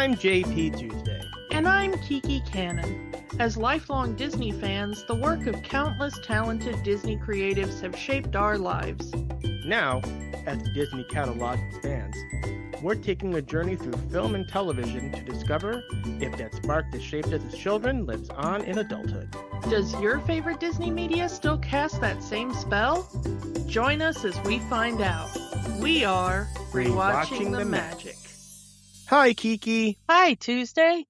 I'm JP Tuesday. And I'm Kiki Cannon. As lifelong Disney fans, the work of countless talented Disney creatives have shaped our lives. Now, as the Disney catalog expands, we're taking a journey through film and television to discover if that spark that shaped us as children lives on in adulthood. Does your favorite Disney media still cast that same spell? Join us as we find out. We are Rewatching the Magic. Hi, Kiki. Hi, Tuesday.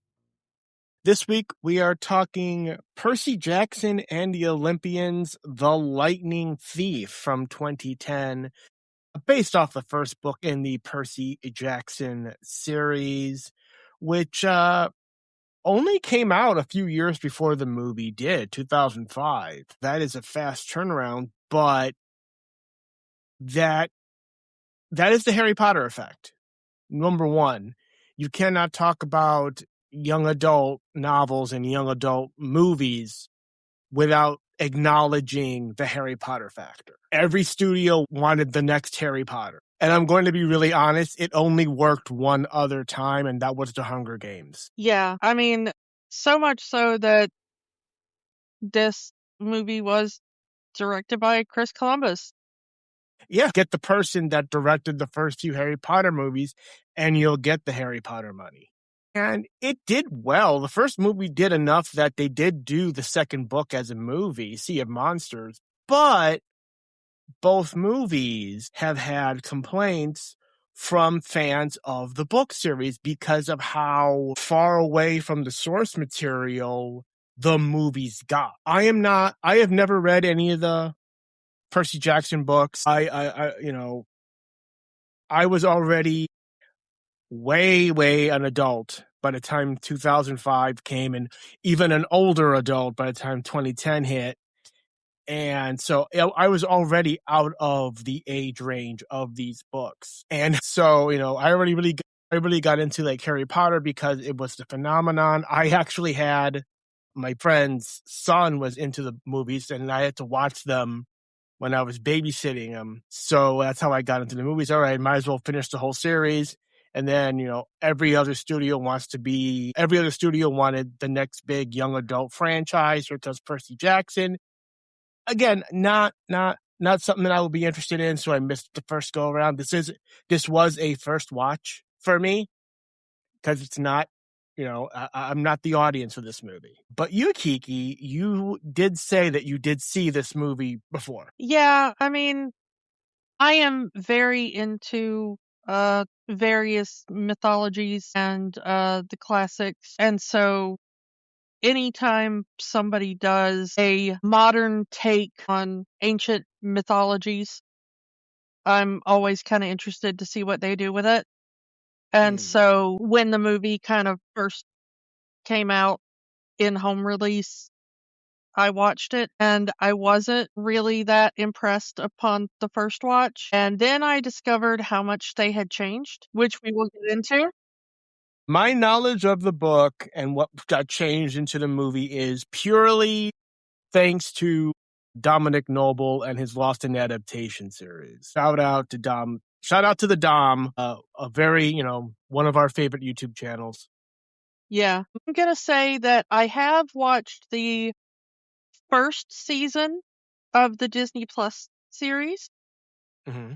This week we are talking Percy Jackson and the Olympians, The Lightning Thief from 2010. Based off the first book in the Percy Jackson series, which only came out a few years before the movie did, 2005. That is a fast turnaround, but that is the Harry Potter effect. Number one, you cannot talk about young adult novels and young adult movies without acknowledging the Harry Potter factor. Every studio wanted the next Harry Potter. And I'm going to be really honest, it only worked one other time, and that was the Hunger Games. Yeah, I mean, so much so that this movie was directed by Chris Columbus. Yeah, get the person that directed the first two Harry Potter movies, and you'll get the Harry Potter money. And it did well. The first movie did enough that they did do the second book as a movie, Sea of Monsters. But both movies have had complaints from fans of the book series because of how far away from the source material the movies got. I have never read any of the Percy Jackson books. I was already way an adult by the time 2005 came, and even an older adult by the time 2010 hit. And so I was already out of the age range of these books. And so, I really got into like Harry Potter because it was the phenomenon. I actually had my friend's son was into the movies, and I had to watch them when I was babysitting him. So that's how I got into the movies. All right, might as well finish the whole series. And then, every other studio wanted the next big young adult franchise, or it does Percy Jackson. Again, not something that I would be interested in, so I missed the first go around. This was a first watch for me, because it's not, I'm not the audience for this movie. But you, Kiki, you did say that you did see this movie before. Yeah, I mean, I am very into various mythologies and the classics, and so anytime somebody does a modern take on ancient mythologies, I'm always kind of interested to see what they do with it. And so when the movie kind of first came out in home release, I watched it, and I wasn't really that impressed upon the first watch. And then I discovered how much they had changed, which we will get into. My knowledge of the book and what got changed into the movie is purely thanks to Dominic Noble and his Lost in Adaptation series. Shout out to the Dom, a very, one of our favorite YouTube channels. Yeah. I'm going to say that I have watched the first season of the Disney Plus series. Mm-hmm.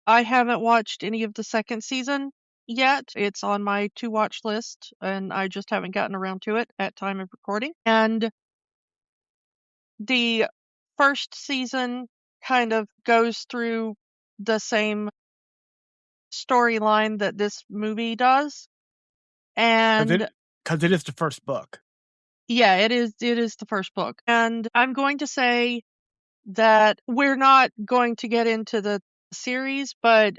I haven't watched any of the second season yet. It's on my to-watch list, and I just haven't gotten around to it at time of recording. And the first season kind of goes through the same storyline that this movie does. And because it is the first book. Yeah, it is the first book. And I'm going to say that we're not going to get into the series, but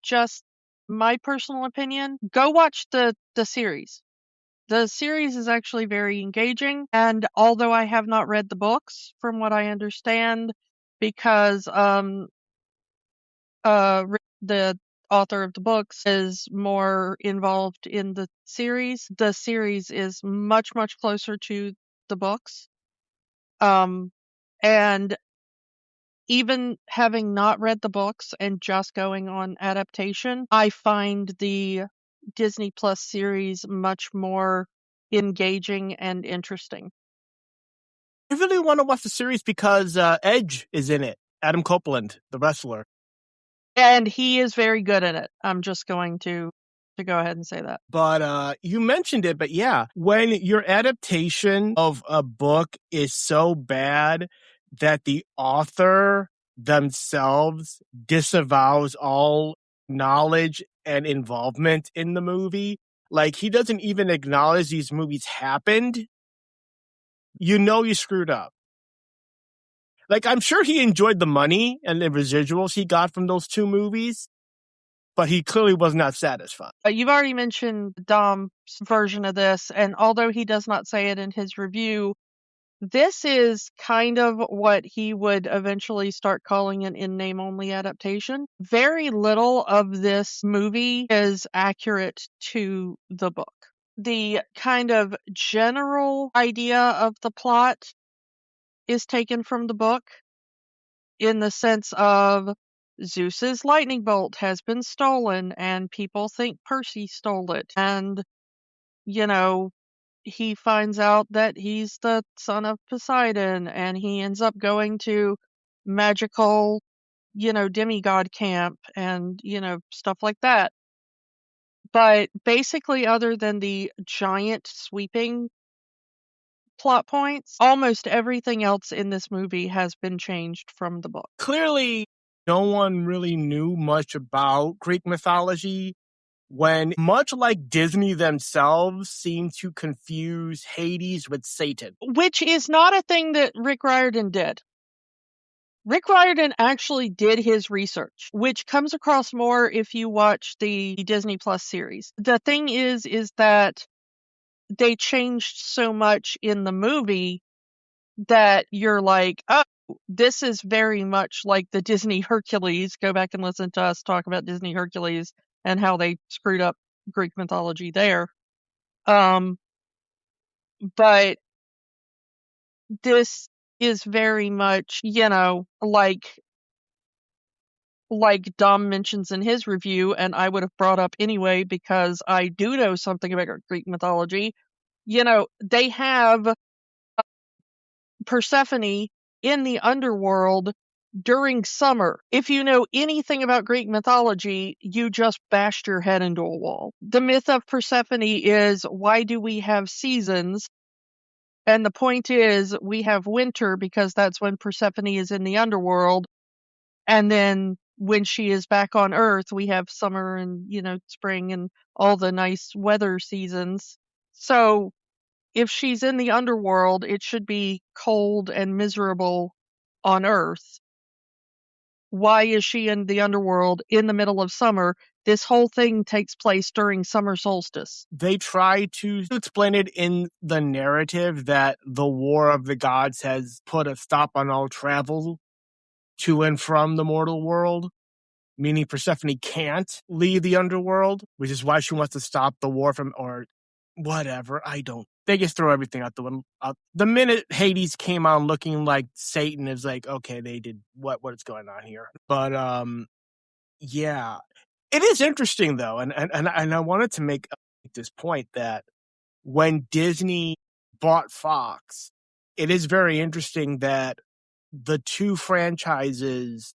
just my personal opinion, go watch the series. The series is actually very engaging, and although I have not read the books, from what I understand, because the author of the books is more involved in the series is much closer to the books. And even having not read the books and just going on adaptation, I find the Disney Plus series much more engaging and interesting. I really want to watch the series because Edge is in it. Adam Copeland, the wrestler. And he is very good at it. I'm just going to go ahead and say that. But you mentioned it, but yeah, when your adaptation of a book is so bad that the author themselves disavows all knowledge and involvement in the movie, like he doesn't even acknowledge these movies happened, you know you screwed up. Like, I'm sure he enjoyed the money and the residuals he got from those two movies, but he clearly was not satisfied. You've already mentioned Dom's version of this, and although he does not say it in his review, this is kind of what he would eventually start calling an in-name only adaptation. Very little of this movie is accurate to the book. The kind of general idea of the plot is taken from the book in the sense of Zeus's lightning bolt has been stolen and people think Percy stole it. And, you know, he finds out that he's the son of Poseidon and he ends up going to magical, demigod camp and, stuff like that. But basically, other than the giant sweeping plot points, almost everything else in this movie has been changed from the book. Clearly, no one really knew much about Greek mythology when, much like Disney themselves, seem to confuse Hades with Satan. Which is not a thing that Rick Riordan did. Rick Riordan actually did his research, which comes across more if you watch the Disney Plus series. The thing is that they changed so much in the movie that you're like, oh, this is very much like the Disney Hercules. Go back and listen to us talk about Disney Hercules and how they screwed up Greek mythology there. But this is very much, like Dom mentions in his review, and I would have brought up anyway because I do know something about Greek mythology. They have Persephone in the underworld during summer. If you know anything about Greek mythology, you just bashed your head into a wall. The myth of Persephone is, why do we have seasons? And the point is, we have winter because that's when Persephone is in the underworld. And then when she is back on Earth, we have summer and, spring and all the nice weather seasons. So if she's in the underworld, it should be cold and miserable on Earth. Why is she in the underworld in the middle of summer? This whole thing takes place during summer solstice. They try to explain it in the narrative that the War of the Gods has put a stop on all travel to and from the mortal world, meaning Persephone can't leave the underworld, which is why she wants to stop the war from, or whatever. They just throw everything out the window. The minute Hades came on looking like Satan, is like, okay, they did what is going on here? But yeah, it is interesting though, and I wanted to make this point that when Disney bought Fox, it is very interesting that the two franchises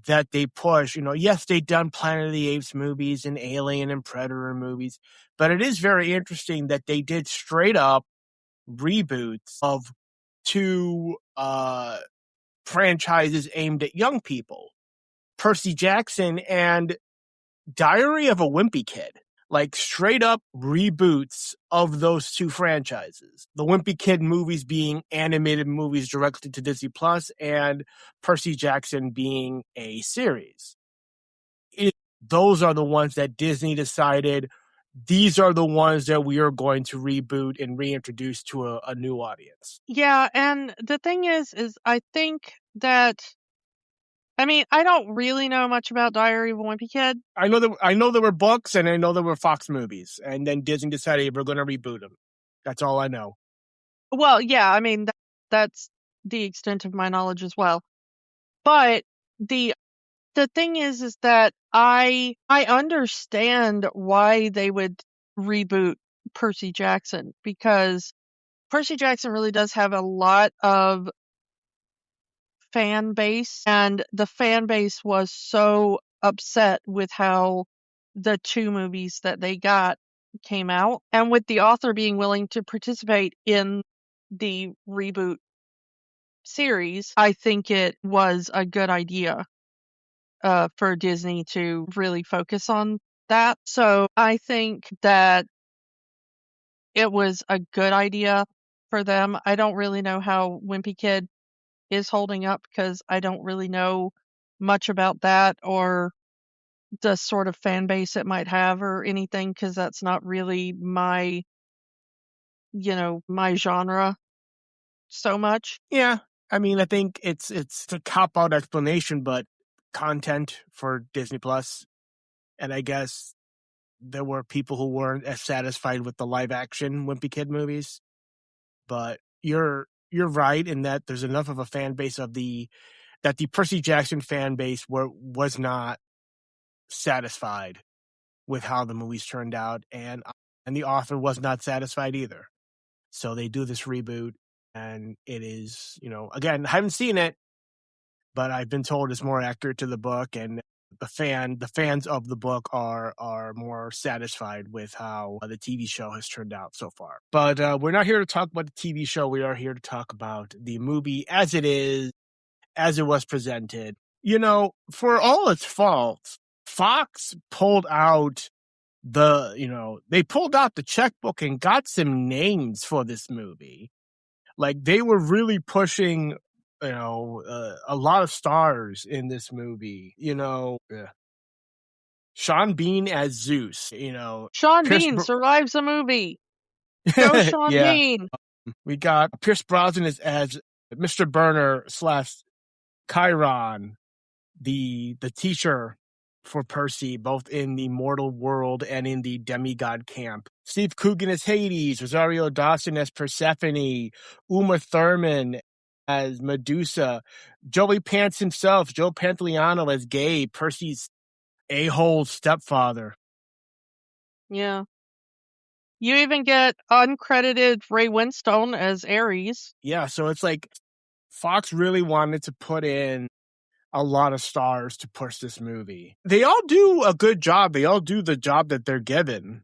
that they push, yes, they've done Planet of the Apes movies and Alien and Predator movies, but it is very interesting that they did straight up reboots of two franchises aimed at young people, Percy Jackson and Diary of a Wimpy Kid. Like straight up reboots of those two franchises. The Wimpy Kid movies being animated movies directly to Disney Plus, and Percy Jackson being a series. Those are the ones that Disney decided, these are the ones that we are going to reboot and reintroduce to a new audience. Yeah, and the thing is I think that, I don't really know much about Diary of a Wimpy Kid. I know there were books and I know there were Fox movies, and then Disney decided we're going to reboot them. That's all I know. Well, yeah, that's the extent of my knowledge as well. But the The thing is that I understand why they would reboot Percy Jackson, because Percy Jackson really does have a lot of fan base, and the fan base was so upset with how the two movies that they got came out, and with the author being willing to participate in the reboot series, I think it was a good idea for Disney to really focus on that. So I think that it was a good idea for them. I don't really know how Wimpy Kid is holding up, because I don't really know much about that or the sort of fan base it might have or anything, because that's not really my, my genre so much. Yeah, I mean, I think it's a cop out explanation, but content for Disney Plus, and I guess there were people who weren't as satisfied with the live action Wimpy Kid movies. But you're right in that there's enough of a fan base that the Percy Jackson fan base was not satisfied with how the movies turned out, and the author was not satisfied either. So they do this reboot, and it is, again, I haven't seen it, but I've been told it's more accurate to the book, and the fans of the book are more satisfied with how the TV show has turned out so far. But we're not here to talk about the TV show. We are here to talk about the movie as it is, as it was presented. For all its faults, Fox pulled out they pulled out the checkbook and got some names for this movie. Like, they were really pushing, a lot of stars in this movie. Sean Bean as Zeus. Sean Pierce. Bean survives the movie. Go Sean Yeah, Bean. we got Pierce Brosnan as Mr. Burner / Chiron, the teacher for Percy, both in the mortal world and in the demigod camp. Steve Coogan as Hades, Rosario Dawson as Persephone, Uma Thurman as Medusa, Joey Pants himself, Joe Pantoliano as Gay, Percy's a-hole stepfather. Yeah. You even get uncredited Ray Winstone as Ares. Yeah, so it's like Fox really wanted to put in a lot of stars to push this movie. They all do a good job. They all do the job that they're given.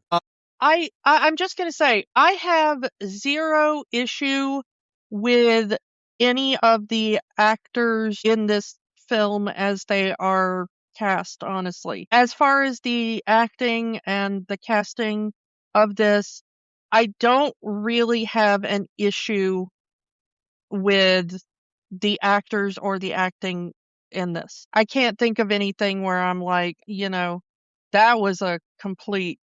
I'm just going to say, I have zero issue with any of the actors in this film as they are cast, honestly. As far as the acting and the casting of this, I don't really have an issue with the actors or the acting in this. I can't think of anything where I'm like, that was a complete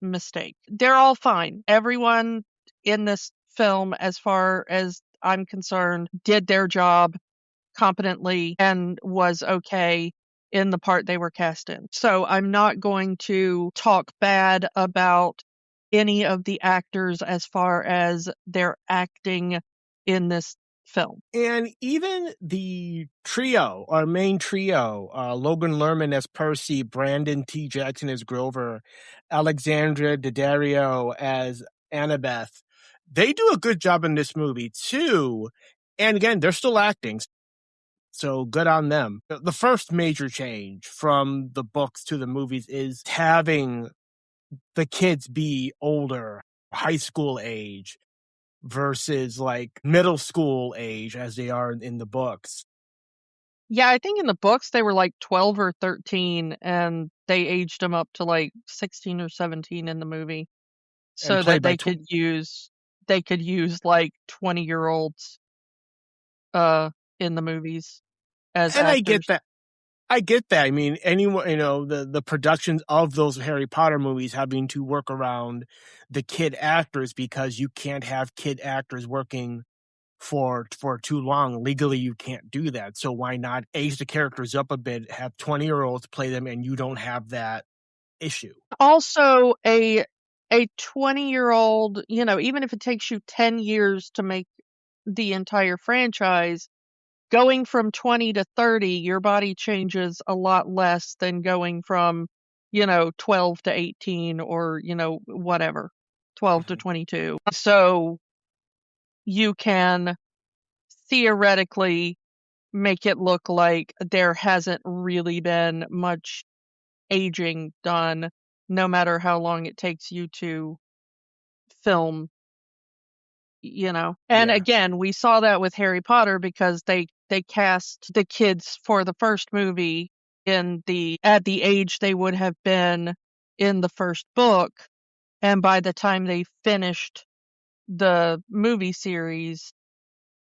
mistake. They're all fine. Everyone in this film, as far as I'm concerned, did their job competently and was okay in the part they were cast in. So I'm not going to talk bad about any of the actors as far as their acting in this film. And even the trio, our main trio, Logan Lerman as Percy, Brandon T. Jackson as Grover, Alexandra Daddario as Annabeth, they do a good job in this movie too. And again, they're still acting, so good on them. The first major change from the books to the movies is having the kids be older, high school age, versus like middle school age as they are in the books. Yeah, I think in the books they were like 12 or 13, and they aged them up to like 16 or 17 in the movie, so that they could use like 20-year-olds in the movies as and actors. I get that. I mean, anyone, the productions of those Harry Potter movies having to work around the kid actors, because you can't have kid actors working for too long. Legally, you can't do that. So why not age the characters up a bit, have 20-year-olds play them, and you don't have that issue. Also, a 20-year-old, even if it takes you 10 years to make the entire franchise, going from 20 to 30, your body changes a lot less than going from, 12 to 18 or, whatever, 12 to 22. So you can theoretically make it look like there hasn't really been much aging done, no matter how long it takes you to film, And Yeah. again, we saw that with Harry Potter because they cast the kids for the first movie at the age they would have been in the first book, and by the time they finished the movie series,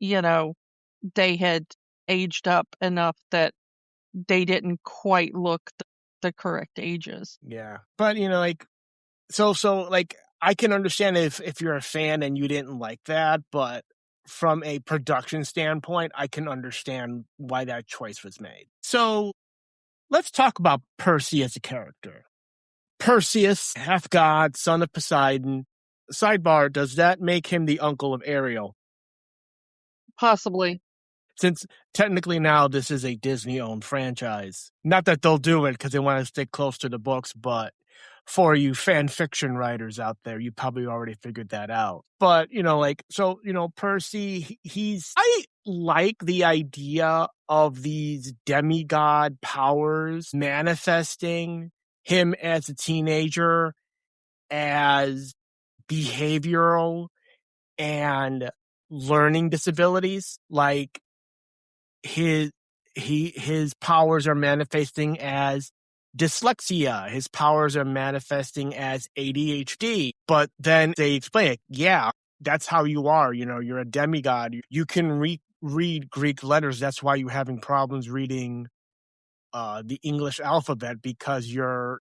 they had aged up enough that they didn't quite look the correct ages. Yeah. But like like I can understand if you're a fan and you didn't like that, but from a production standpoint, I can understand why that choice was made. So let's talk about Percy as a character. Perseus, half god, son of Poseidon. Sidebar, does that make him the uncle of Ariel? Possibly. Since technically now this is a Disney-owned franchise. Not that they'll do it because they want to stick close to the books, but for you fan fiction writers out there, you probably already figured that out. But, Percy, I like the idea of these demigod powers manifesting him as a teenager as behavioral and learning disabilities. Like his powers are manifesting as dyslexia. His powers are manifesting as ADHD. But then they explain it. Yeah, that's how you are. You're a demigod. You can read Greek letters. That's why you're having problems reading the English alphabet, because your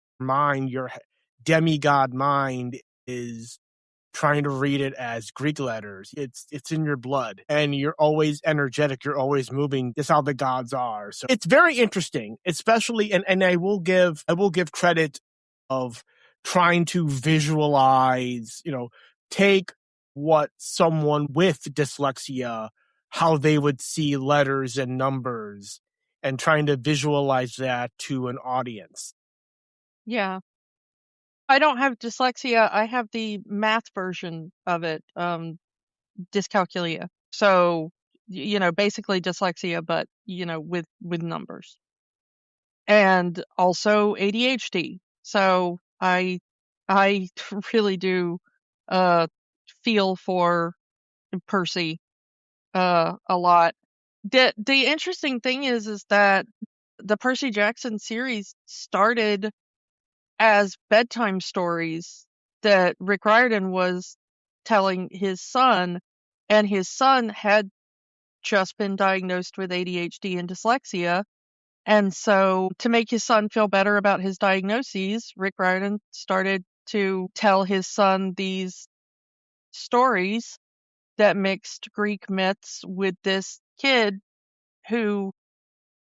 demigod mind is trying to read it as Greek letters. It's in your blood, and you're always energetic. You're always moving. That's how the gods are. So it's very interesting, especially, and I will give credit of trying to visualize, take what someone with dyslexia, how they would see letters and numbers, and trying to visualize that to an audience. Yeah. I don't have dyslexia. I have the math version of it, dyscalculia. So, basically dyslexia, but, with numbers. And also ADHD. So I really do feel for Percy a lot. The interesting thing is that the Percy Jackson series started as bedtime stories that Rick Riordan was telling his son, and his son had just been diagnosed with ADHD and dyslexia. And so, to make his son feel better about his diagnoses, Rick Riordan started to tell his son these stories that mixed Greek myths with this kid who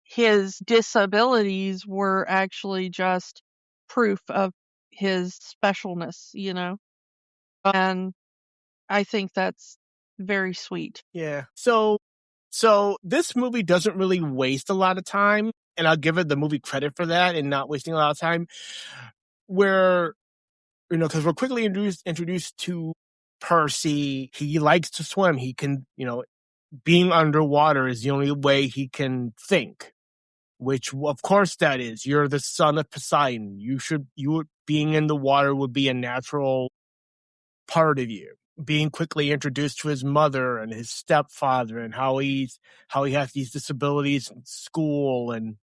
his disabilities were actually just proof of his specialness, And I think that's very sweet. Yeah. So this movie doesn't really waste a lot of time, and I'll give it the movie credit for that and not wasting a lot of time. Where, because we're quickly introduced to Percy. He likes to swim. He can, being underwater is the only way he can think. Which, of course, that is. You're the son of Poseidon. Being in the water would be a natural part of you. Being quickly introduced to his mother and his stepfather, and how he has these disabilities in school, and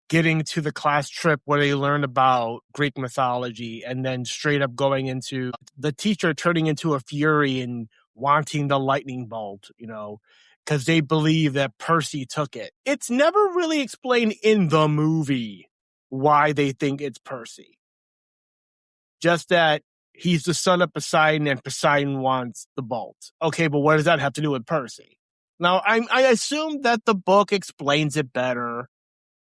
getting to the class trip where they learn about Greek mythology, and then straight up going into the teacher turning into a fury and wanting the lightning bolt, because they believe that Percy took it. It's never really explained in the movie why they think it's Percy. Just that he's the son of Poseidon and Poseidon wants the bolt. Okay, but what does that have to do with Percy? Now, I assume that the book explains it better,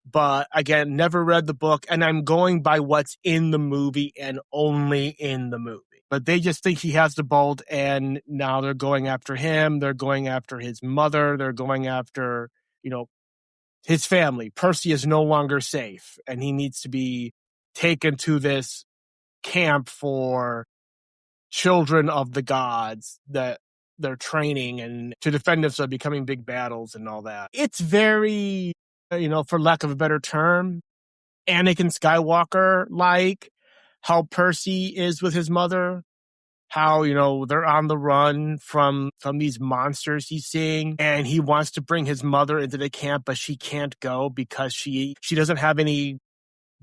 but again, never read the book, and I'm going by what's in the movie and only in the movie. But they just think he has the bolt, and now they're going after him. They're going after his mother. They're going after his family. Percy is no longer safe, and he needs to be taken to this camp for children of the gods that they're training and to defend themselves, becoming big battles and all that. It's very, for lack of a better term, Anakin Skywalker like how Percy is with his mother. How, they're on the run from these monsters he's seeing, and he wants to bring his mother into the camp, but she can't go because she doesn't have any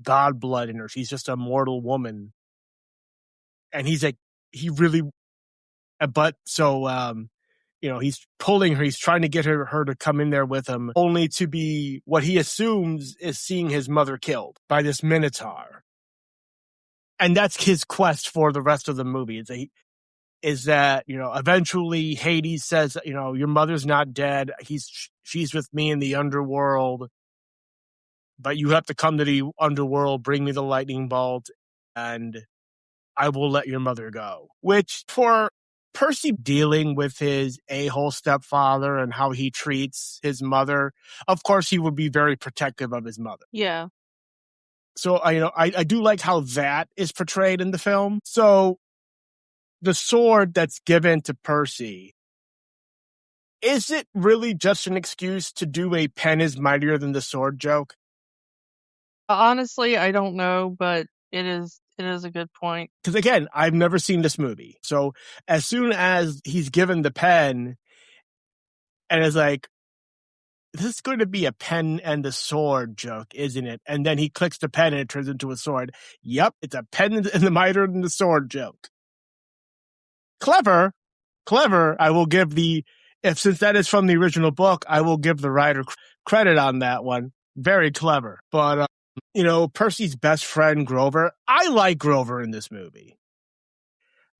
god blood in her. She's just a mortal woman. And he's like, he really, but so, he's pulling her, he's trying to get her to come in there with him, only to be what he assumes is seeing his mother killed by this Minotaur. And that's his quest for the rest of the movie. Is that, eventually Hades says, your mother's not dead. She's with me in the underworld, but you have to come to the underworld, bring me the lightning bolt, and I will let your mother go. Which, for Percy dealing with his a-hole stepfather and how he treats his mother, of course he would be very protective of his mother. Yeah. So, I do like how that is portrayed in the film. So, the sword that's given to Percy, is it really just an excuse to do a pen is mightier than the sword joke? Honestly, I don't know, but it is a good point. Because again, I've never seen this movie. So as soon as he's given the pen and is like, this is going to be a pen and the sword joke, isn't it? And then he clicks the pen and it turns into a sword. Yep, it's a pen and the mightier than the sword joke. Clever. I will give since that is from the original book, I will give the writer credit on that one. Very clever. But, Percy's best friend, Grover, I like Grover in this movie.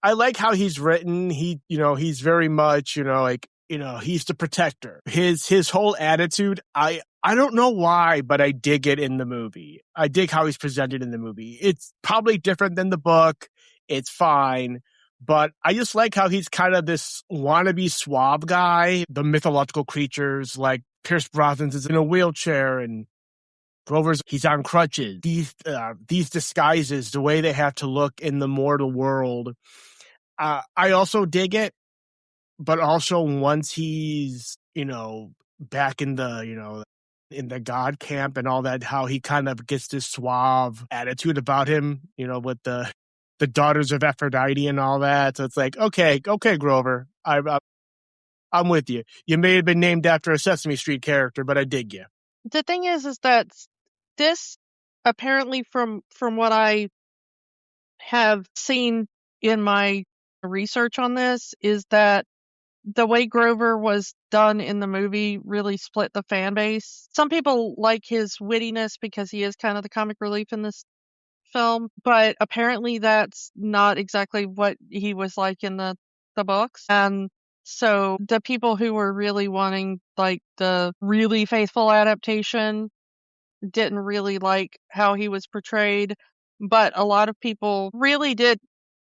I like how he's written. He's very much, he's the protector. His whole attitude, I don't know why, but I dig it in the movie. I dig how he's presented in the movie. It's probably different than the book. It's fine. But I just like how he's kind of this wannabe suave guy. The mythological creatures, like Pierce Brosnan's is in a wheelchair and he's on crutches. These disguises, the way they have to look in the mortal world. I also dig it, but also once he's, back in the god camp and all that, how he kind of gets this suave attitude about him, with the daughters of Aphrodite and all that. So it's like, okay, Grover, I'm with you. You may have been named after a Sesame Street character, but I dig you. The thing is that this, apparently from what I have seen in my research on this, is that the way Grover was done in the movie really split the fan base. Some people like his wittiness because he is kind of the comic relief in this film, but apparently that's not exactly what he was like in the books. And so the people who were really wanting like the really faithful adaptation didn't really like how he was portrayed, but a lot of people really did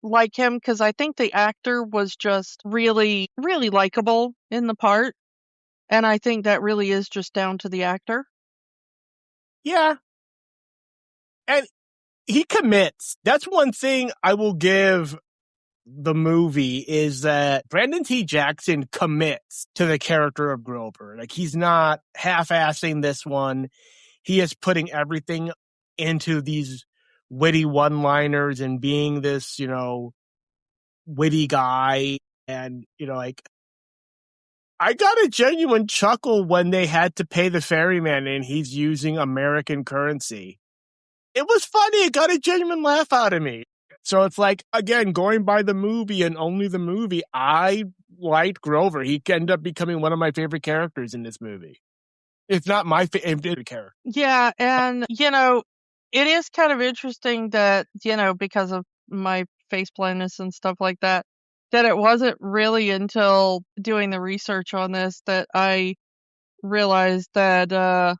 like him because I think the actor was just really, really likable in the part. And I think that really is just down to the actor. Yeah. And he commits. That's one thing I will give the movie, is that Brandon T. Jackson commits to the character of Grover. Like, he's not half-assing this one. He is putting everything into these witty one-liners and being this, witty guy. And, I got a genuine chuckle when they had to pay the ferryman and he's using American currency. It was funny. It got a genuine laugh out of me. So it's like, again, going by the movie and only the movie, I liked Grover. He ended up becoming one of my favorite characters in this movie. It's not my favorite character. Yeah, and, it is kind of interesting that, because of my face blindness and stuff like that it wasn't really until doing the research on this that I realized that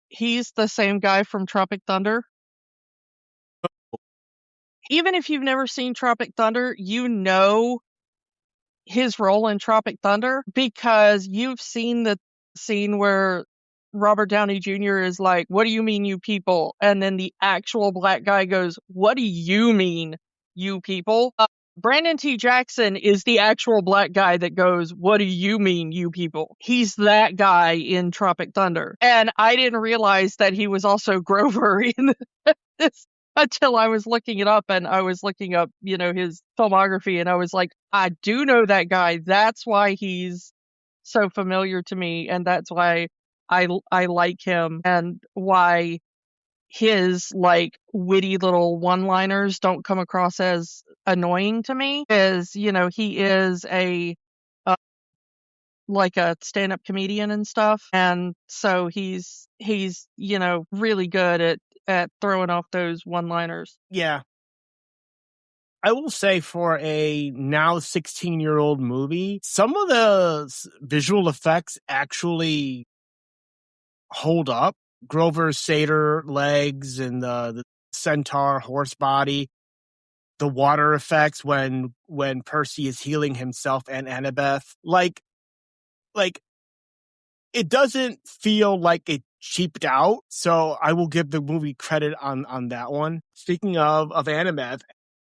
he's the same guy from Tropic Thunder. Even if you've never seen Tropic Thunder, his role in Tropic Thunder because you've seen the scene where Robert Downey Jr. is like, "What do you mean, you people?" And then the actual black guy goes, "What do you mean, you people?" Brandon T. Jackson is the actual black guy that goes, "What do you mean, you people?" He's that guy in Tropic Thunder. And I didn't realize that he was also Grover in this until I was looking it up, and I was looking up, his filmography, and I was like, I do know that guy. That's why he's so familiar to me, and that's why I like him, and why his like witty little one-liners don't come across as annoying to me. Is he is uh, like a stand-up comedian and stuff, and so he's really good at throwing off those one-liners. Yeah. I will say for a now 16-year-old movie, some of the visual effects actually hold up. Grover's satyr legs and the centaur horse body, the water effects when Percy is healing himself and Annabeth, like it doesn't feel like it cheaped out. So I will give the movie credit on that one. Speaking of Annabeth,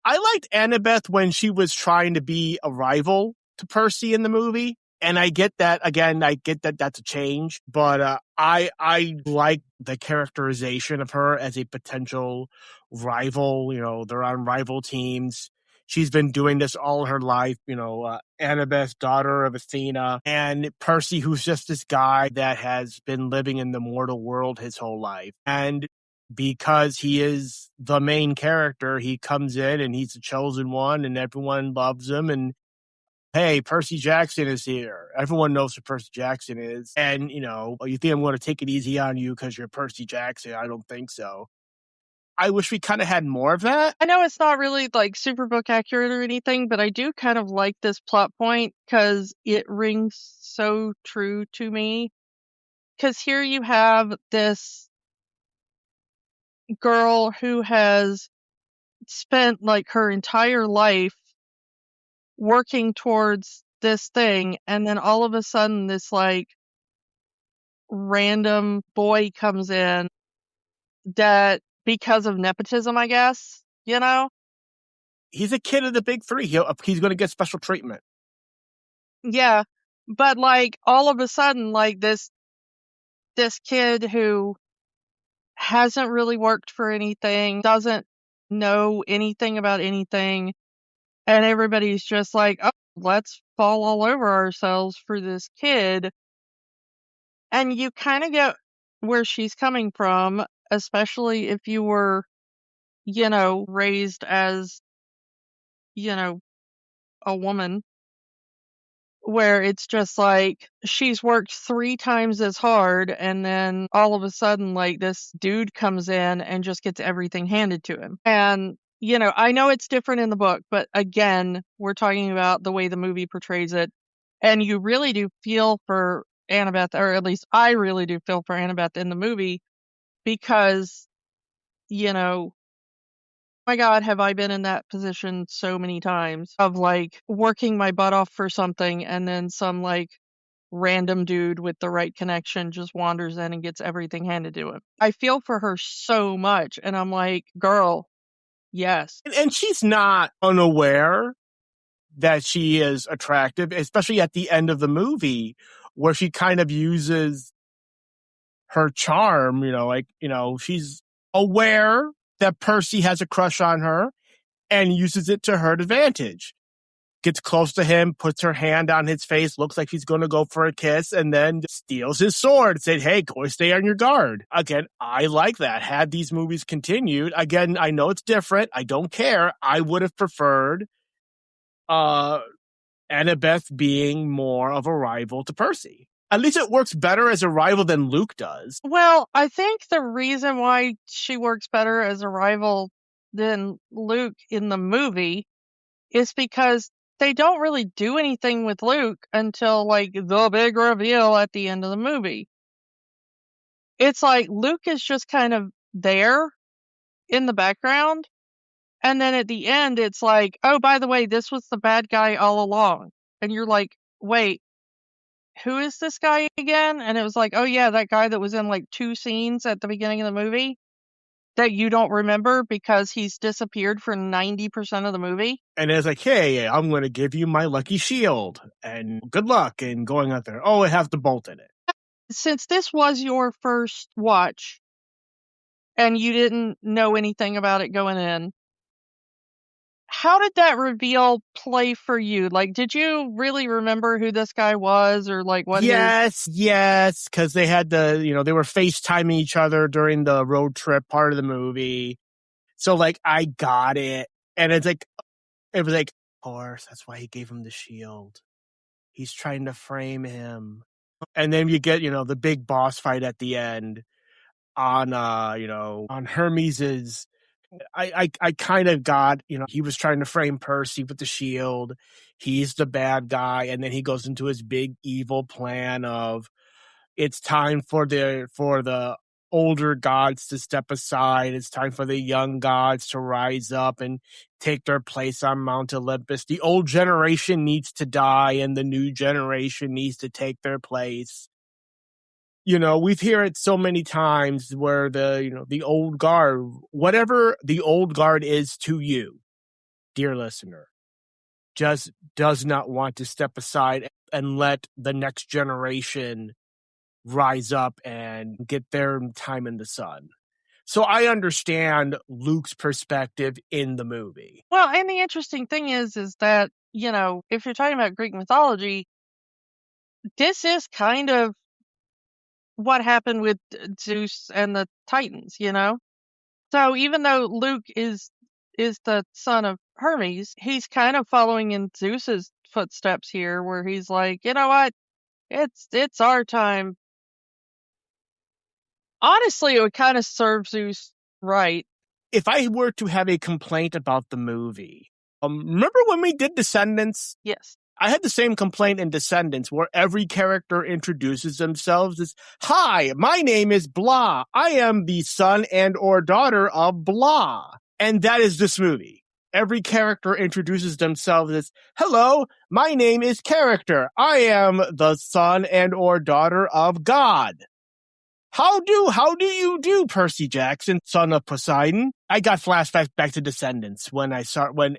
I liked Annabeth when she was trying to be a rival to Percy in the movie. And I get that, again, I get that that's a change, but I like the characterization of her as a potential rival. They're on rival teams. She's been doing this all her life, Annabeth, daughter of Athena, and Percy, who's just this guy that has been living in the mortal world his whole life. And because he is the main character, he comes in and he's the chosen one and everyone loves him. And hey, Percy Jackson is here. Everyone knows who Percy Jackson is. And, you think I'm going to take it easy on you because you're Percy Jackson? I don't think so. I wish we kind of had more of that. I know it's not really like super book accurate or anything, but I do kind of like this plot point because it rings so true to me. Because here you have this girl who has spent like her entire life working towards this thing, and then all of a sudden this like random boy comes in that, because of nepotism, I guess, He's a kid of the big three. He's going to get special treatment. Yeah, but like all of a sudden, like this kid who hasn't really worked for anything, doesn't know anything about anything, and everybody's just like, "Oh, let's fall all over ourselves for this kid." And you kind of get where she's coming from, especially if you were, raised as, you know, a woman, where it's just like she's worked 3 times as hard, and then all of a sudden like this dude comes in and just gets everything handed to him. And I know it's different in the book, but again, we're talking about the way the movie portrays it, and you really do feel for Annabeth, or at least I really do feel for Annabeth in the movie, because my God, have I been in that position so many times of like working my butt off for something, and then some like random dude with the right connection just wanders in and gets everything handed to him. I feel for her so much, and I'm like, girl, yes. And she's not unaware that she is attractive, especially at the end of the movie where she kind of uses her charm, she's aware that Percy has a crush on her and uses it to her advantage. Gets close to him, puts her hand on his face, looks like she's going to go for a kiss, and then steals his sword and said, hey, go stay on your guard. Again, I like that. Had these movies continued, again, I know it's different. I don't care. I would have preferred Annabeth being more of a rival to Percy. At least it works better as a rival than Luke does. Well, I think the reason why she works better as a rival than Luke in the movie is because they don't really do anything with Luke until like the big reveal at the end of the movie. It's like Luke is just kind of there in the background, and then at the end it's like, oh, by the way, this was the bad guy all along. And you're like, wait, who is this guy again? And it was like, oh yeah, that guy that was in like 2 scenes at the beginning of the movie that you don't remember because he's disappeared for 90% of the movie. And it's like, hey, I'm going to give you my lucky shield and good luck in going out there. Oh, it has the bolt in it. Since this was your first watch and you didn't know anything about it going in, how did that reveal play for you? Like, did you really remember who this guy was or like what his... Yes, because they had they were FaceTiming each other during the road trip part of the movie. So, like, I got it. And it was like, of course, that's why he gave him the shield. He's trying to frame him. And then you get, the big boss fight at the end on Hermes's. I kind of got, he was trying to frame Percy with the shield. He's the bad guy. And then he goes into his big evil plan of it's time for the older gods to step aside. It's time for the young gods to rise up and take their place on Mount Olympus. The old generation needs to die and the new generation needs to take their place. We've heard it so many times where the old guard, whatever the old guard is to you, dear listener, just does not want to step aside and let the next generation rise up and get their time in the sun. So I understand Luke's perspective in the movie. Well, and the interesting thing is that, if you're talking about Greek mythology, this is kind of what happened with Zeus and the Titans, So even though Luke is the son of Hermes, he's kind of following in Zeus's footsteps here, where he's like, you know what, it's our time. Honestly, it would kind of serve Zeus right. If I were to have a complaint about the movie, remember when we did Descendants? Yes. I had the same complaint in Descendants where every character introduces themselves as, hi, my name is blah. I am the son and or daughter of blah. And that is this movie. Every character introduces themselves as, hello, my name is character. I am the son and or daughter of God. How do you do, Percy Jackson, son of Poseidon? I got flashbacks back to Descendants when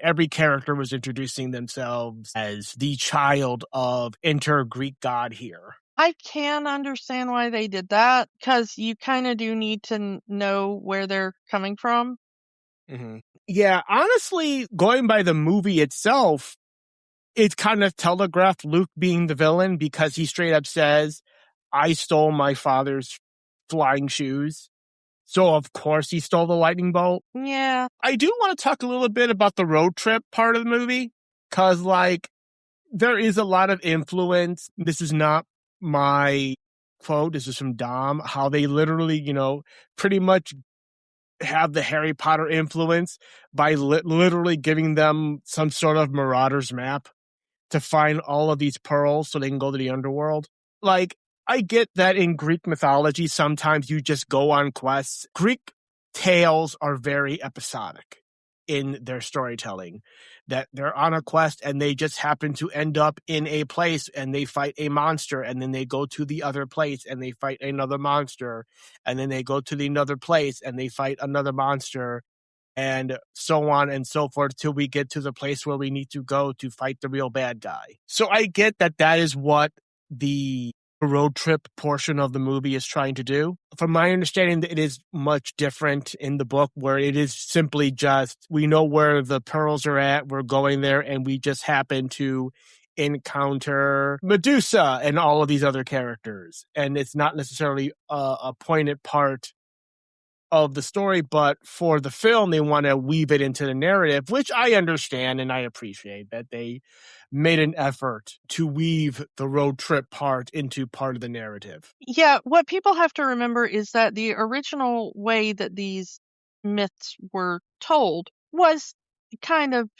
every character was introducing themselves as the child of inter-Greek god here. I can understand why they did that, because you kind of do need to know where they're coming from. Mm-hmm. Yeah, honestly, going by the movie itself, it kind of telegraphed Luke being the villain because he straight up says, I stole my father's flying shoes. So, of course, he stole the lightning bolt. Yeah. I do want to talk a little bit about the road trip part of the movie, because, there is a lot of influence. This is not my quote. This is from Dom, how they literally, pretty much have the Harry Potter influence by literally giving them some sort of Marauder's map to find all of these pearls so they can go to the underworld. I get that in Greek mythology, sometimes you just go on quests. Greek tales are very episodic in their storytelling, that they're on a quest and they just happen to end up in a place and they fight a monster, and then they go to the other place and they fight another monster, and then they go to the another place and they fight another monster, and so on and so forth till we get to the place where we need to go to fight the real bad guy. So I get that is what the road trip portion of the movie is trying to do. From my understanding, it is much different in the book, where it is simply just, we know where the pearls are at, we're going there, and we just happen to encounter Medusa and all of these other characters. And it's not necessarily a pointed part of the story, but for the film, they want to weave it into the narrative, which I understand and I appreciate that they made an effort to weave the road trip part into part of the narrative. Yeah, what people have to remember is that the original way that these myths were told was kind of,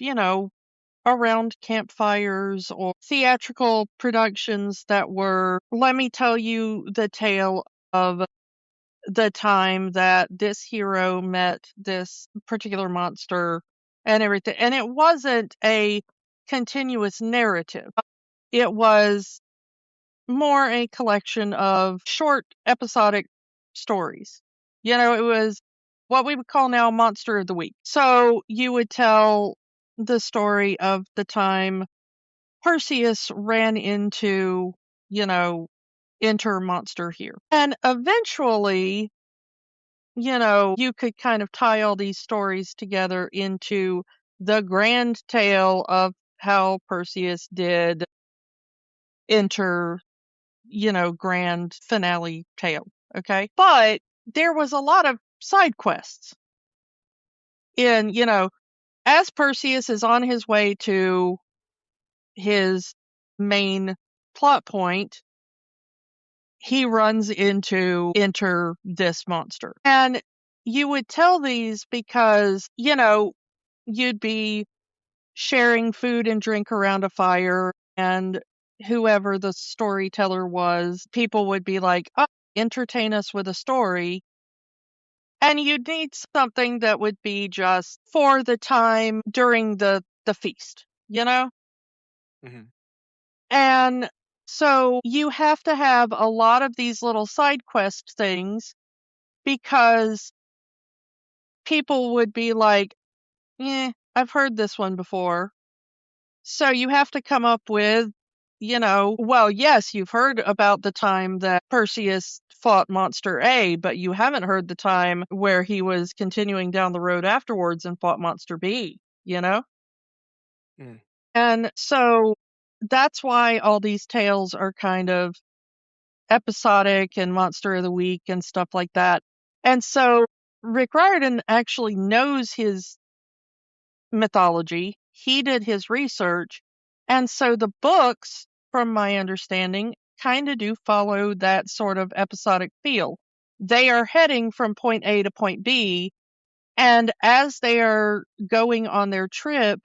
around campfires or theatrical productions that were, let me tell you the tale of the time that this hero met this particular monster and everything. And it wasn't a continuous narrative. It was more a collection of short episodic stories. You know, it was what we would call now Monster of the Week. So you would tell the story of the time Perseus ran into, you know, enter monster here. And eventually, you know, you could kind of tie all these stories together into the grand tale of how Perseus did enter, you know, grand finale tale. Okay. But there was a lot of side quests in, you know, as Perseus is on his way to his main plot point, he runs into enter this monster. And you would tell these because, you know, you'd be sharing food and drink around a fire, and whoever the storyteller was, people would be like, oh, entertain us with a story. And you'd need something that would be just for the time during the feast, you know? Mm-hmm. And so you have to have a lot of these little side quest things because people would be like, I've heard this one before. So you have to come up with, you know, well, yes, you've heard about the time that Perseus fought Monster A, but you haven't heard the time where he was continuing down the road afterwards and fought Monster B, you know? Mm. And so that's why all these tales are kind of episodic and Monster of the Week and stuff like that. And so Rick Riordan actually knows his mythology. He did his research. And so the books, from my understanding, kind of do follow that sort of episodic feel. They are heading from point A to point B. And as they are going on their trip,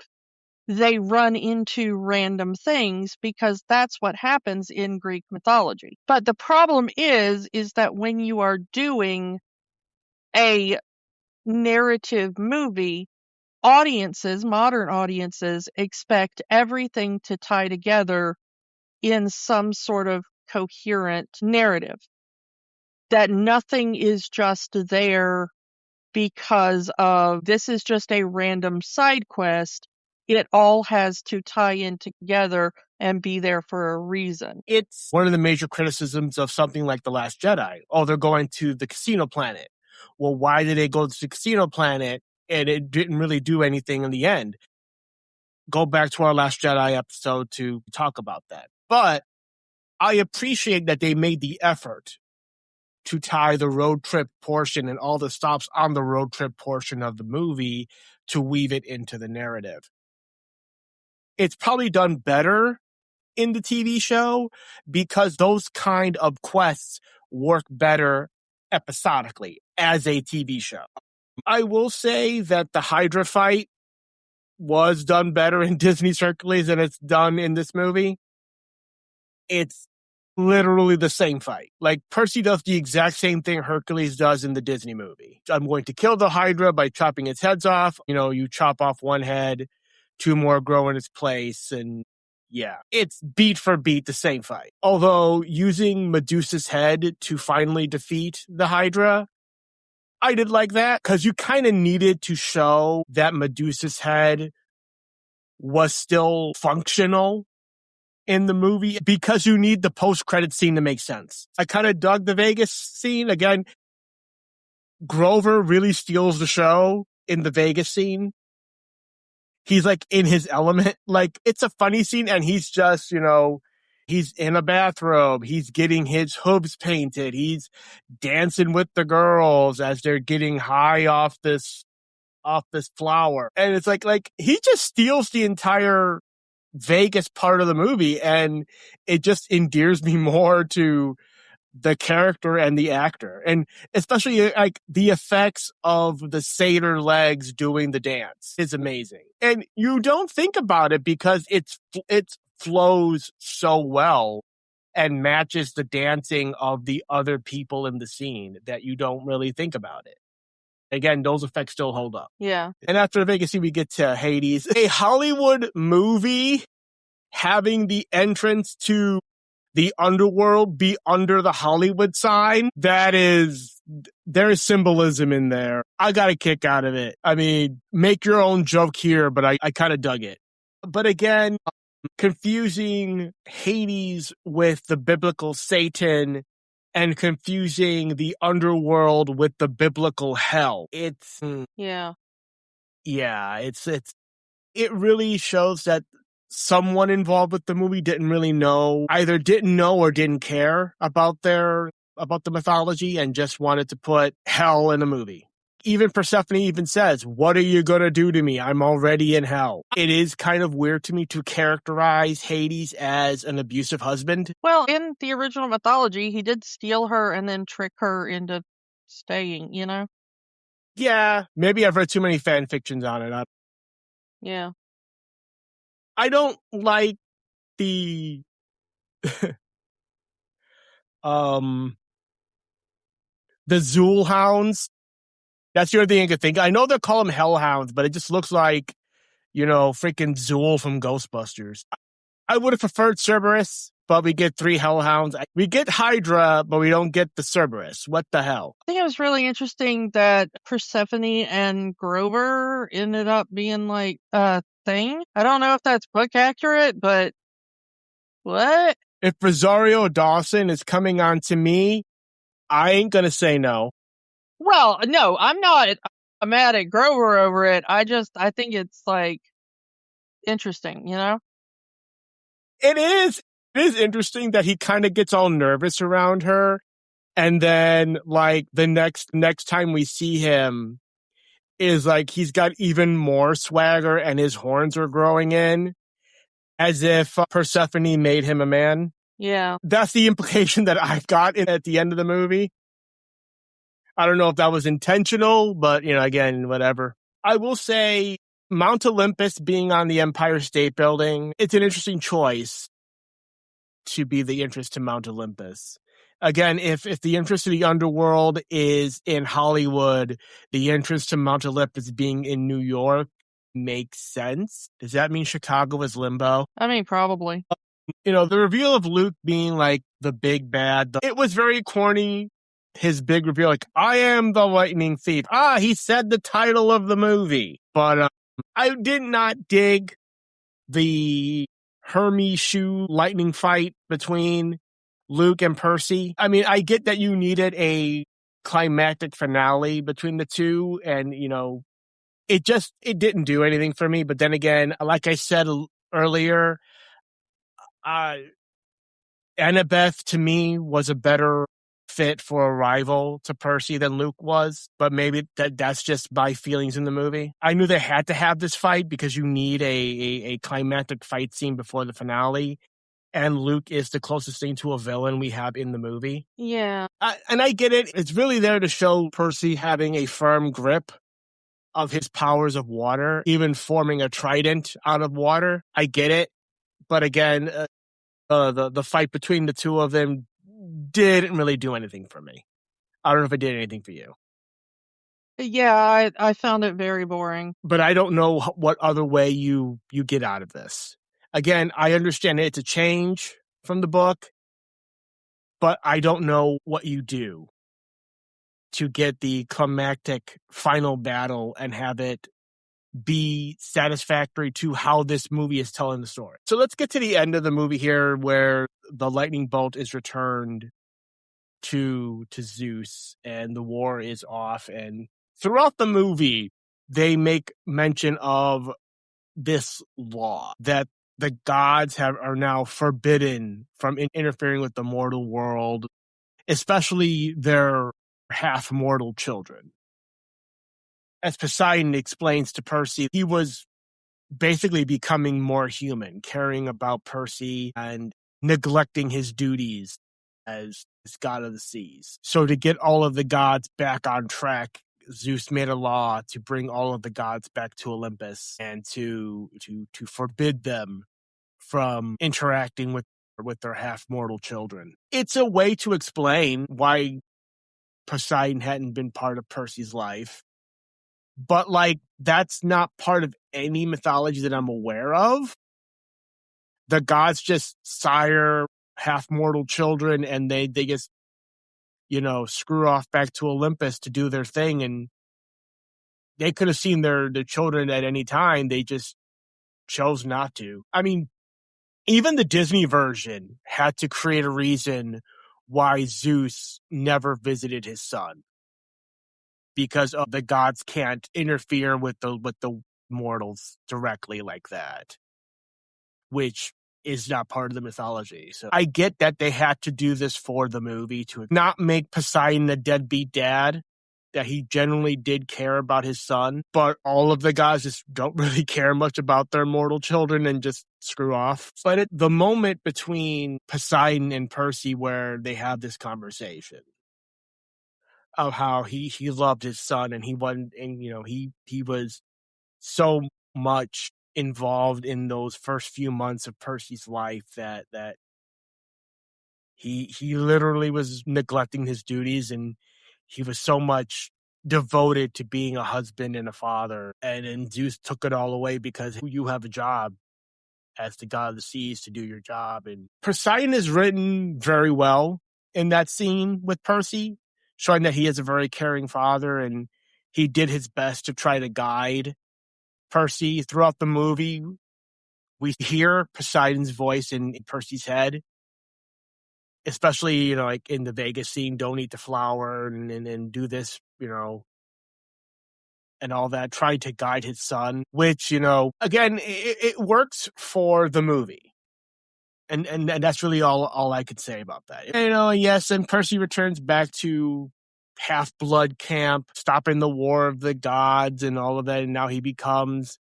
they run into random things because that's what happens in Greek mythology. But the problem is that when you are doing a narrative movie, audiences, modern audiences, expect everything to tie together in some sort of coherent narrative. That nothing is just there because of this is just a random side quest. It all has to tie in together and be there for a reason. It's one of the major criticisms of something like The Last Jedi. Oh, they're going to the casino planet. Well, why did they go to the casino planet and it didn't really do anything in the end? Go back to our Last Jedi episode to talk about that. But I appreciate that they made the effort to tie the road trip portion and all the stops on the road trip portion of the movie to weave it into the narrative. It's probably done better in the TV show because those kind of quests work better episodically as a TV show. I will say that the Hydra fight was done better in Disney's Hercules than it's done in this movie. It's literally the same fight. Like, Percy does the exact same thing Hercules does in the Disney movie. I'm going to kill the Hydra by chopping its heads off. You know, you chop off one head, two more grow in its place, and yeah, it's beat for beat the same fight. Although using Medusa's head to finally defeat the Hydra, I did like that because you kind of needed to show that Medusa's head was still functional in the movie because you need the post-credit scene to make sense. I kind of dug the Vegas scene. Again, Grover really steals the show in the Vegas scene. He's like in his element. Like, it's a funny scene and he's just, you know, he's in a bathrobe. He's getting his hooves painted. He's dancing with the girls as they're getting high off this flower. And it's like he just steals the entire Vegas part of the movie, and it just endears me more to the character and the actor, and especially like the effects of the satyr legs doing the dance is amazing. And you don't think about it because it flows so well and matches the dancing of the other people in the scene that you don't really think about it. Again, those effects still hold up. Yeah. And after the Vegas scene, we get to Hades. A Hollywood movie having the entrance to the underworld be under the Hollywood sign, there is symbolism in there. I got a kick out of it. I mean, make your own joke here, but I kind of dug it. But again, confusing Hades with the biblical Satan and confusing the underworld with the biblical hell. Yeah. It really shows that someone involved with the movie either didn't know or didn't care about the mythology and just wanted to put hell in a movie. Even Persephone even says, "What are you going to do to me? I'm already in hell." It is kind of weird to me to characterize Hades as an abusive husband. Well, in the original mythology, he did steal her and then trick her into staying, you know? Yeah, maybe I've read too many fan fictions on it. Yeah. I don't like the the Zool hounds. That's the only thing I could think. I know they call them hellhounds, but it just looks like, freaking Zool from Ghostbusters. I would have preferred Cerberus, but we get 3 hellhounds. We get Hydra, but we don't get the Cerberus. What the hell? I think it was really interesting that Persephone and Grover ended up being like a thing. I don't know if that's book accurate, but what? If Rosario Dawson is coming on to me, I ain't gonna say no. Well, no, I'm not mad at Grover over it. I think it's like interesting, you know? It is interesting that he kind of gets all nervous around her. And then like the next time we see him is like he's got even more swagger and his horns are growing in as if Persephone made him a man. Yeah. That's the implication that I've got at the end of the movie. I don't know if that was intentional, but again, whatever. I will say Mount Olympus being on the Empire State Building, it's an interesting choice to be the entrance to Mount Olympus. Again, if the entrance to the underworld is in Hollywood, the entrance to Mount Olympus being in New York makes sense. Does that mean Chicago is limbo? I mean, probably. The reveal of Luke being like the big bad, it was very corny. His big reveal, like, I am the lightning thief. He said the title of the movie. But I did not dig the Hermes shoe lightning fight between Luke and Percy. I mean, I get that you needed a climactic finale between the two, and it didn't do anything for me. But then again, like I said earlier, Annabeth to me was a better fit for a rival to Percy than Luke was, but maybe that's just my feelings in the movie. I knew they had to have this fight because you need a climactic fight scene before the finale, and Luke is the closest thing to a villain we have in the movie. Yeah. And I get it. It's really there to show Percy having a firm grip of his powers of water, even forming a trident out of water. I get it. But again, the fight between the two of them didn't really do anything for me. I don't know if it did anything for you. Yeah, I found it very boring. But I don't know what other way you get out of this. Again, I understand it's a change from the book, but I don't know what you do to get the climactic final battle and have it be satisfactory to how this movie is telling the story. So let's get to the end of the movie here where the lightning bolt is returned to Zeus and the war is off. And throughout the movie, they make mention of this law that the gods are now forbidden from interfering with the mortal world, especially their half-mortal children. As Poseidon explains to Percy, he was basically becoming more human, caring about Percy and neglecting his duties as god of the seas. So to get all of the gods back on track, Zeus made a law to bring all of the gods back to Olympus and to forbid them from interacting with their half-mortal children. It's a way to explain why Poseidon hadn't been part of Percy's life. But that's not part of any mythology that I'm aware of. The gods just sire half mortal children, and they just, screw off back to Olympus to do their thing. And they could have seen their children at any time. They just chose not to. I mean, even the Disney version had to create a reason why Zeus never visited his son, because the gods can't interfere with the mortals directly like that, which is not part of the mythology. So I get that they had to do this for the movie to not make Poseidon a deadbeat dad, that he generally did care about his son, but all of the guys just don't really care much about their mortal children and just screw off. But at the moment between Poseidon and Percy where they have this conversation of how he loved his son, and he wasn't, and he was so much involved in those first few months of Percy's life that he literally was neglecting his duties, and he was so much devoted to being a husband and a father. And then Zeus took it all away because you have a job as the god of the seas to do your job. And Poseidon is written very well in that scene with Percy, showing that he is a very caring father, and he did his best to try to guide Percy throughout the movie. We hear Poseidon's voice in Percy's head, especially, like in the Vegas scene, don't eat the flower and do this, and all that, trying to guide his son, which, again, it works for the movie. And that's really all I could say about that. Yes, and Percy returns back to Half-Blood Camp, stopping the War of the Gods and all of that, and now he becomes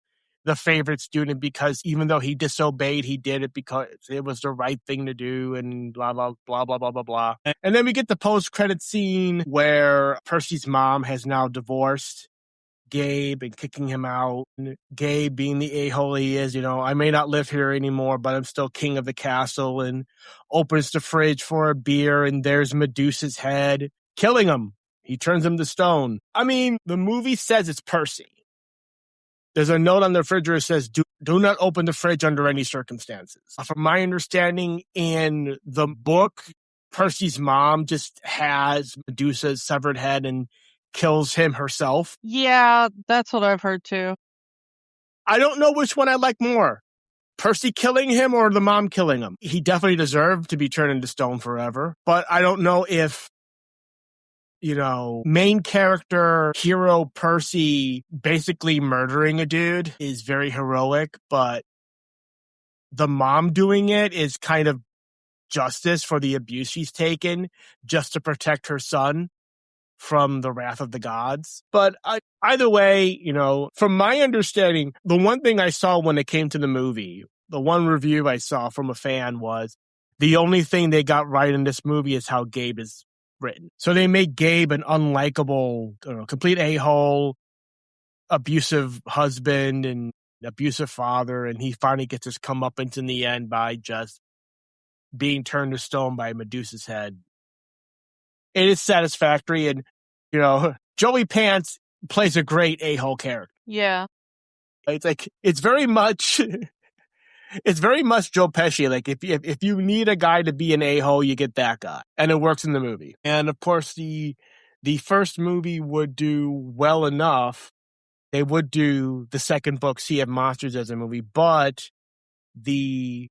the favorite student because even though he disobeyed, he did it because it was the right thing to do, and blah, blah, blah, blah, blah, blah, blah. And then we get the post-credit scene where Percy's mom has now divorced Gabe and kicking him out. And Gabe, being the a-hole he is, I may not live here anymore, but I'm still king of the castle, and opens the fridge for a beer, and there's Medusa's head, killing him. He turns him to stone. I mean, the movie says it's Percy. There's a note on the refrigerator that says, do not open the fridge under any circumstances. From my understanding, in the book, Percy's mom just has Medusa's severed head and kills him herself. Yeah, that's what I've heard too. I don't know which one I like more. Percy killing him or the mom killing him. He definitely deserved to be turned into stone forever. But I don't know if, main character, hero Percy basically murdering a dude is very heroic, but the mom doing it is kind of justice for the abuse she's taken just to protect her son from the wrath of the gods. But either way, from my understanding, the one thing I saw when it came to the movie, the one review I saw from a fan was the only thing they got right in this movie is how Gabe is written. So they made Gabe an unlikable, complete a-hole, abusive husband and abusive father, and he finally gets his comeuppance in the end by just being turned to stone by Medusa's head. It is satisfactory, and Joey Pants plays a great a-hole character. Yeah, it's very much it's very much Joe Pesci. Like if you need a guy to be an a-hole, you get that guy, and it works in the movie. And of course, the first movie would do well enough. They would do the second book, Sea of Monsters, as a movie, but the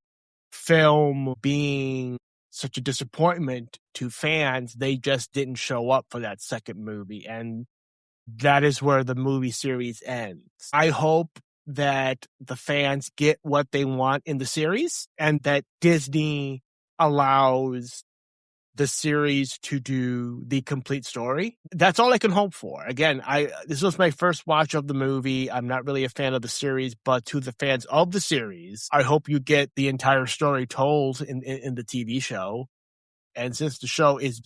film being such a disappointment to fans, they just didn't show up for that second movie, and that is where the movie series ends. I hope that the fans get what they want in the series, and that Disney allows the series to do the complete story. That's all I can hope for. Again, this was my first watch of the movie. I'm not really a fan of the series, but to the fans of the series, I hope you get the entire story told in the TV show. And since the show is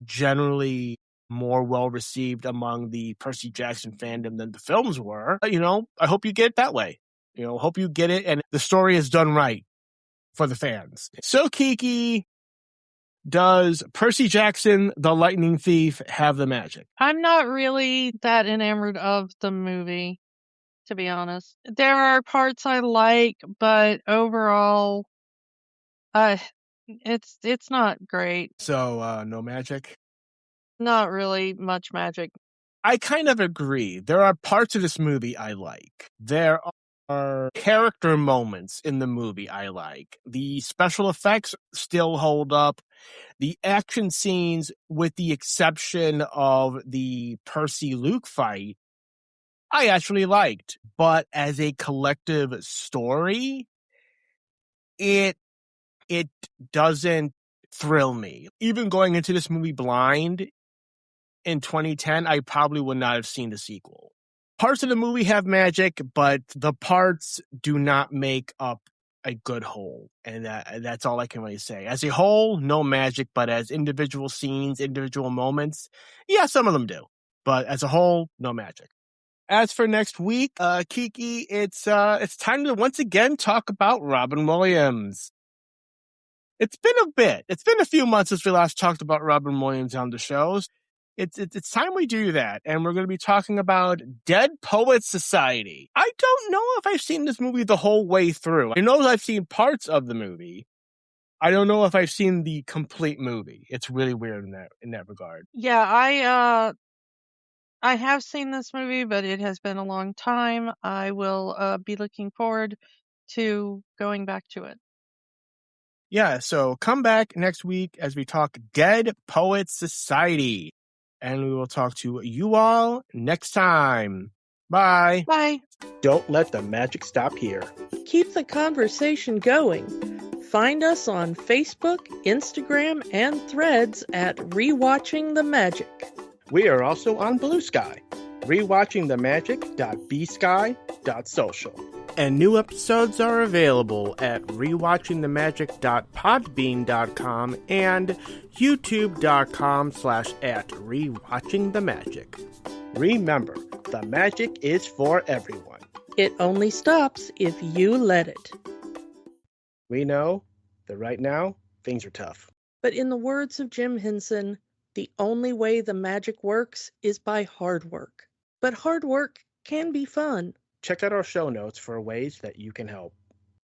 generally more well received among the Percy Jackson fandom than the films were, I hope you get it that way. Hope you get it and the story is done right for the fans. So, Kiki, does Percy Jackson, the Lightning Thief, have the magic? I'm not really that enamored of the movie, to be honest. There are parts I like, but overall, It's not great. So, no magic? Not really much magic. I kind of agree. There are parts of this movie I like. There are character moments in the movie I like. The special effects still hold up. The action scenes, with the exception of the Percy Luke fight, I actually liked. But as a collective story, it it doesn't thrill me. Even going into this movie blind in 2010, I probably would not have seen the sequel. Parts of the movie have magic, but the parts do not make up a good whole. And that's all I can really say. As a whole, no magic, but as individual scenes, individual moments, yeah, some of them do. But as a whole, no magic. As for next week, Kiki, it's time to once again talk about Robin Williams. It's been a bit. It's been a few months since we last talked about Robin Williams on the shows. It's time we do that, and we're going to be talking about Dead Poets Society. I don't know if I've seen this movie the whole way through. I know I've seen parts of the movie. I don't know if I've seen the complete movie. It's really weird in that regard. Yeah, I have seen this movie, but it has been a long time. I will be looking forward to going back to it. Yeah, so come back next week as we talk Dead Poets Society. And we will talk to you all next time. Bye. Bye. Don't let the magic stop here. Keep the conversation going. Find us on Facebook, Instagram, and Threads at Rewatching the Magic. We are also on Blue Sky, rewatchingthemagic.bsky.social. And new episodes are available at rewatchingthemagic.podbean.com and youtube.com/@rewatchingthemagic. Remember, the magic is for everyone. It only stops if you let it. We know that right now, things are tough. But in the words of Jim Henson, the only way the magic works is by hard work. But hard work can be fun. Check out our show notes for ways that you can help.